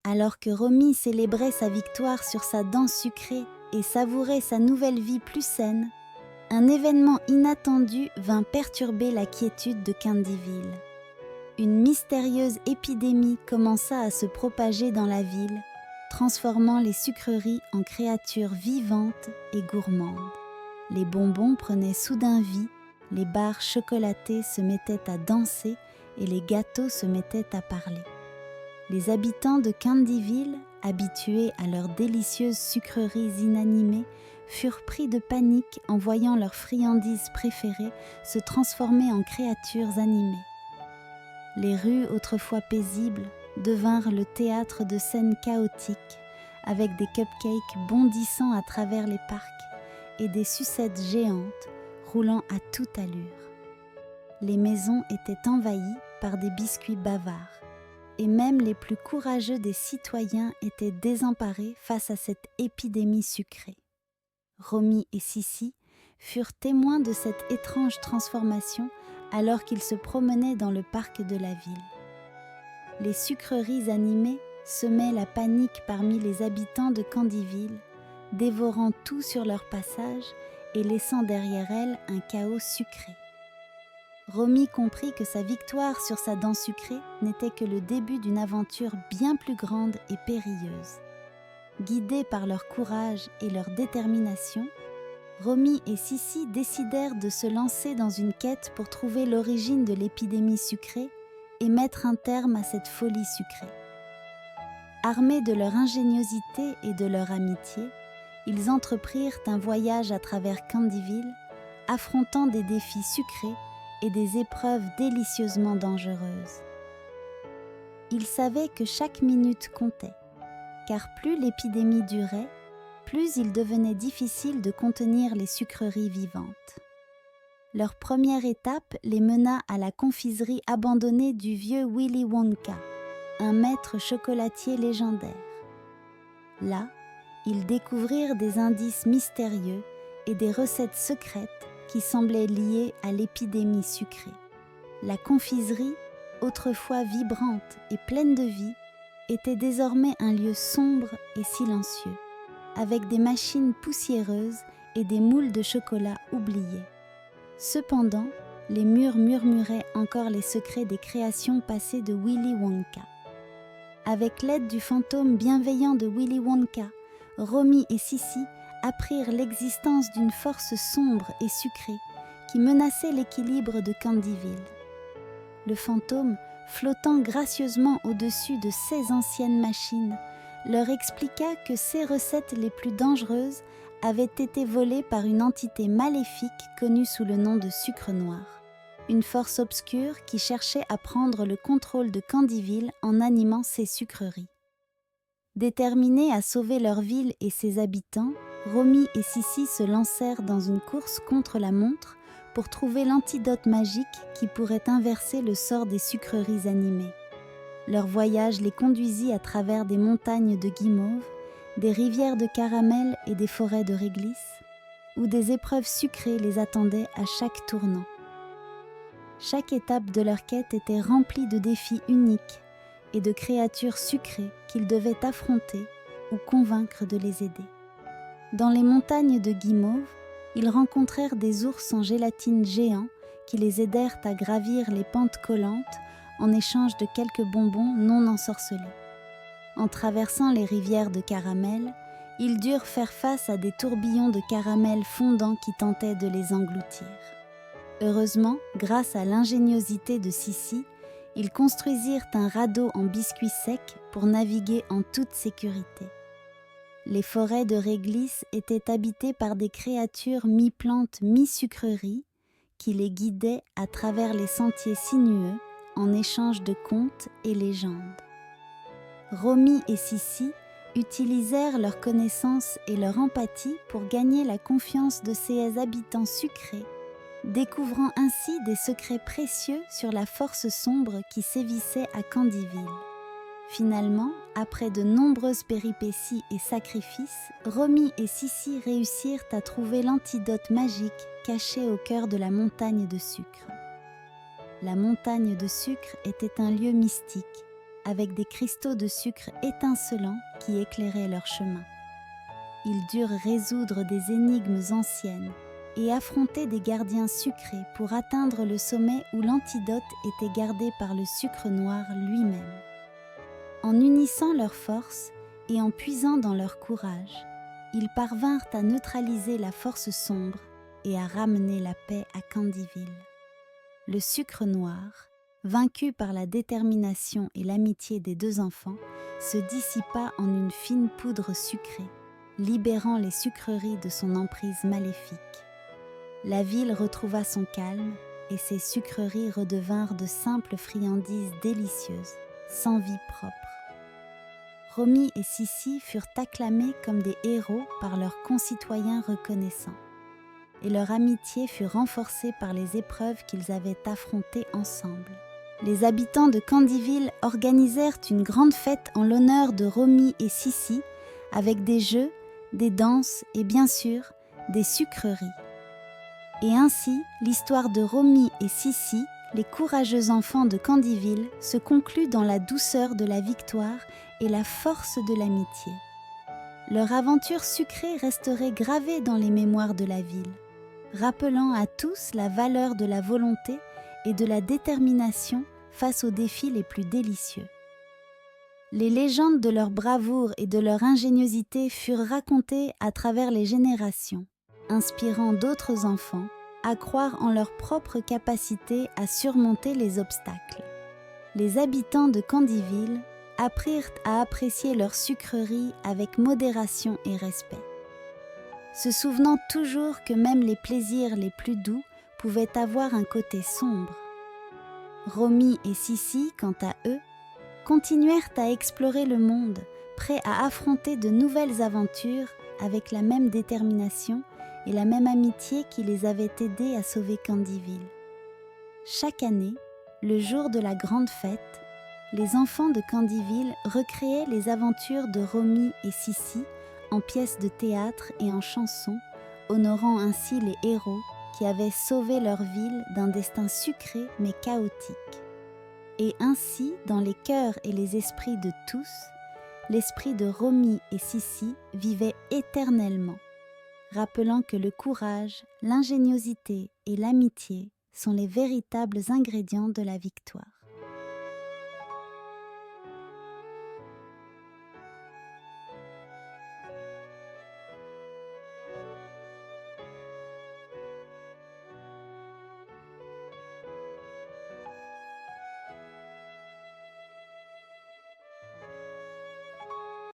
Alors que Romy célébrait sa victoire sur sa danse sucrée et savourait sa nouvelle vie plus saine, un événement inattendu vint perturber la quiétude de Candyville. Une mystérieuse épidémie commença à se propager dans la ville, transformant les sucreries en créatures vivantes et gourmandes. Les bonbons prenaient soudain vie, les barres chocolatées se mettaient à danser et les gâteaux se mettaient à parler. Les habitants de Candyville, habitués à leurs délicieuses sucreries inanimées, furent pris de panique en voyant leurs friandises préférées se transformer en créatures animées. Les rues autrefois paisibles devinrent le théâtre de scènes chaotiques, avec des cupcakes bondissant à travers les parcs et des sucettes géantes roulant à toute allure. Les maisons étaient envahies par des biscuits bavards, et même les plus courageux des citoyens étaient désemparés face à cette épidémie sucrée. Romy et Sissi furent témoins de cette étrange transformation alors qu'ils se promenaient dans le parc de la ville. Les sucreries animées semaient la panique parmi les habitants de Candyville, dévorant tout sur leur passage et laissant derrière elles un chaos sucré. Romy comprit que sa victoire sur sa dent sucrée n'était que le début d'une aventure bien plus grande et périlleuse. Guidés par leur courage et leur détermination, Romy et Sissi décidèrent de se lancer dans une quête pour trouver l'origine de l'épidémie sucrée et mettre un terme à cette folie sucrée. Armés de leur ingéniosité et de leur amitié, ils entreprirent un voyage à travers Candyville, affrontant des défis sucrés et des épreuves délicieusement dangereuses. Ils savaient que chaque minute comptait, car plus l'épidémie durait, plus il devenait difficile de contenir les sucreries vivantes. Leur première étape les mena à la confiserie abandonnée du vieux Willy Wonka, un maître chocolatier légendaire. Là, ils découvrirent des indices mystérieux et des recettes secrètes qui semblaient liées à l'épidémie sucrée. La confiserie, autrefois vibrante et pleine de vie, était désormais un lieu sombre et silencieux, avec des machines poussiéreuses et des moules de chocolat oubliés. Cependant, les murs murmuraient encore les secrets des créations passées de Willy Wonka. Avec l'aide du fantôme bienveillant de Willy Wonka, Romy et Sissi apprirent l'existence d'une force sombre et sucrée qui menaçait l'équilibre de Candyville. Le fantôme, flottant gracieusement au-dessus de ces anciennes machines, leur expliqua que ces recettes les plus dangereuses avaient été volées par une entité maléfique connue sous le nom de sucre noir, une force obscure qui cherchait à prendre le contrôle de Candyville en animant ses sucreries. Déterminés à sauver leur ville et ses habitants, Romy et Sissi se lancèrent dans une course contre la montre pour trouver l'antidote magique qui pourrait inverser le sort des sucreries animées. Leur voyage les conduisit à travers des montagnes de guimauve, des rivières de caramel et des forêts de réglisse, où des épreuves sucrées les attendaient à chaque tournant. Chaque étape de leur quête était remplie de défis uniques et de créatures sucrées qu'ils devaient affronter ou convaincre de les aider. Dans les montagnes de guimauve, ils rencontrèrent des ours en gélatine géants qui les aidèrent à gravir les pentes collantes en échange de quelques bonbons non ensorcelés. En traversant les rivières de caramel, ils durent faire face à des tourbillons de caramel fondant qui tentaient de les engloutir. Heureusement, grâce à l'ingéniosité de Sissi, ils construisirent un radeau en biscuits secs pour naviguer en toute sécurité. Les forêts de réglisse étaient habitées par des créatures mi-plantes, mi-sucreries qui les guidaient à travers les sentiers sinueux en échange de contes et légendes. Romy et Sissi utilisèrent leurs connaissances et leur empathie pour gagner la confiance de ces habitants sucrés, découvrant ainsi des secrets précieux sur la force sombre qui sévissait à Candyville. Finalement, après de nombreuses péripéties et sacrifices, Romy et Sissi réussirent à trouver l'antidote magique caché au cœur de la montagne de sucre. La montagne de sucre était un lieu mystique, avec des cristaux de sucre étincelants qui éclairaient leur chemin. Ils durent résoudre des énigmes anciennes et affronter des gardiens sucrés pour atteindre le sommet où l'antidote était gardé par le sucre noir lui-même. En unissant leurs forces et en puisant dans leur courage, ils parvinrent à neutraliser la force sombre et à ramener la paix à Candyville. Le sucre noir, vaincu par la détermination et l'amitié des deux enfants, se dissipa en une fine poudre sucrée, libérant les sucreries de son emprise maléfique. La ville retrouva son calme et ses sucreries redevinrent de simples friandises délicieuses, sans vie propre. Romy et Sissi furent acclamés comme des héros par leurs concitoyens reconnaissants, et leur amitié fut renforcée par les épreuves qu'ils avaient affrontées ensemble. Les habitants de Candyville organisèrent une grande fête en l'honneur de Romy et Sissi, avec des jeux, des danses et bien sûr, des sucreries. Et ainsi, l'histoire de Romy et Sissi, les courageux enfants de Candyville, se conclut dans la douceur de la victoire et la force de l'amitié. Leur aventure sucrée resterait gravée dans les mémoires de la ville, rappelant à tous la valeur de la volonté et de la détermination face aux défis les plus délicieux. Les légendes de leur bravoure et de leur ingéniosité furent racontées à travers les générations, inspirant d'autres enfants à croire en leur propre capacité à surmonter les obstacles. Les habitants de Candyville apprirent à apprécier leurs sucreries avec modération et respect, se souvenant toujours que même les plaisirs les plus doux pouvaient avoir un côté sombre. Romy et Sissi, quant à eux, continuèrent à explorer le monde, prêts à affronter de nouvelles aventures avec la même détermination et la même amitié qui les avait aidés à sauver Candyville. Chaque année, le jour de la grande fête, les enfants de Candyville recréaient les aventures de Romy et Sissi en pièces de théâtre et en chansons, honorant ainsi les héros qui avaient sauvé leur ville d'un destin sucré mais chaotique. Et ainsi, dans les cœurs et les esprits de tous, l'esprit de Romy et Sissi vivait éternellement, rappelant que le courage, l'ingéniosité et l'amitié sont les véritables ingrédients de la victoire.